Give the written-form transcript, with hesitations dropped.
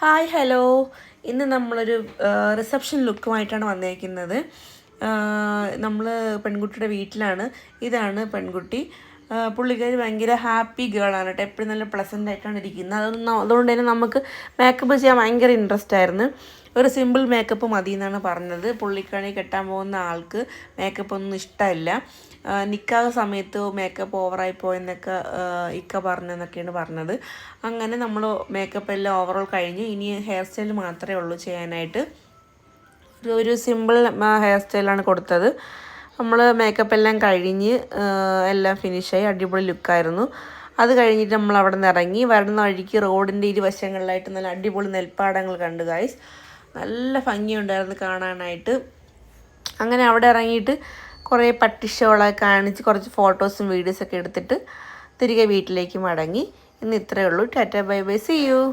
Hi hello. ഇന്ന് നമ്മളൊരു reception ലുക്കുമായിട്ടാണ് വന്നേക്കുന്നത്. നമ്മൾ പെൺകുട്ടിയുടെ വീട്ടിലാണ്. ഇതാണ് പെൺകുട്ടി. പുള്ളിക്കാരി ഭയങ്കര ഹാപ്പി ഗേളാണ് കേട്ടോ. എപ്പോഴും നല്ല പ്ലസൻ്റ് ആയിട്ടാണ് ഇരിക്കുന്നത്. അതുകൊണ്ട് തന്നെ നമുക്ക് മേക്കപ്പ് ചെയ്യാൻ ഭയങ്കര ഇൻട്രസ്റ്റ് ആയിരുന്നു. ഒരു സിമ്പിൾ മേക്കപ്പ് മതി എന്നാണ് പറഞ്ഞത്. പുള്ളിക്കാരി കെട്ടാൻ പോകുന്ന ആൾക്ക് മേക്കപ്പ് ഒന്നും ഇഷ്ടമല്ല. നിക്കാഹ് സമയത്ത് മേക്കപ്പ് ഓവറായി പോയെന്നൊക്കെ ഇക്ക പറഞ്ഞെന്നൊക്കെയാണ് പറഞ്ഞത്. അങ്ങനെ നമ്മൾ മേക്കപ്പ് എല്ലാം ഓവറോൾ കഴിഞ്ഞു. ഇനി ഹെയർ സ്റ്റൈൽ മാത്രമേ ഉള്ളൂ ചെയ്യാനായിട്ട്. ഒരു സിമ്പിൾ ഹെയർ സ്റ്റൈലാണ് കൊടുത്തത്. നമ്മൾ മേക്കപ്പ് എല്ലാം കഴിഞ്ഞ് എല്ലാം ഫിനിഷായി. അടിപൊളി ലുക്കായിരുന്നു. അത് കഴിഞ്ഞിട്ട് നമ്മൾ അവിടെ നിന്ന് ഇറങ്ങി. വരുന്ന വഴിക്ക് റോഡിൻ്റെ ഇരുവശങ്ങളിലായിട്ട് നല്ല അടിപൊളി നെൽപ്പാടങ്ങൾ കണ്ടു ഗായ്സ്. നല്ല ഭംഗിയുണ്ടായിരുന്നു കാണാനായിട്ട്. അങ്ങനെ അവിടെ ഇറങ്ങിയിട്ട് കുറേ പട്ടിഷോളൊക്കെ കാണിച്ച് കുറച്ച് ഫോട്ടോസും വീഡിയോസൊക്കെ എടുത്തിട്ട് തിരികെ വീട്ടിലേക്ക് മടങ്ങി. ഇന്ന് ഇത്രയേ ഉള്ളൂ. Tata bye bye, see U.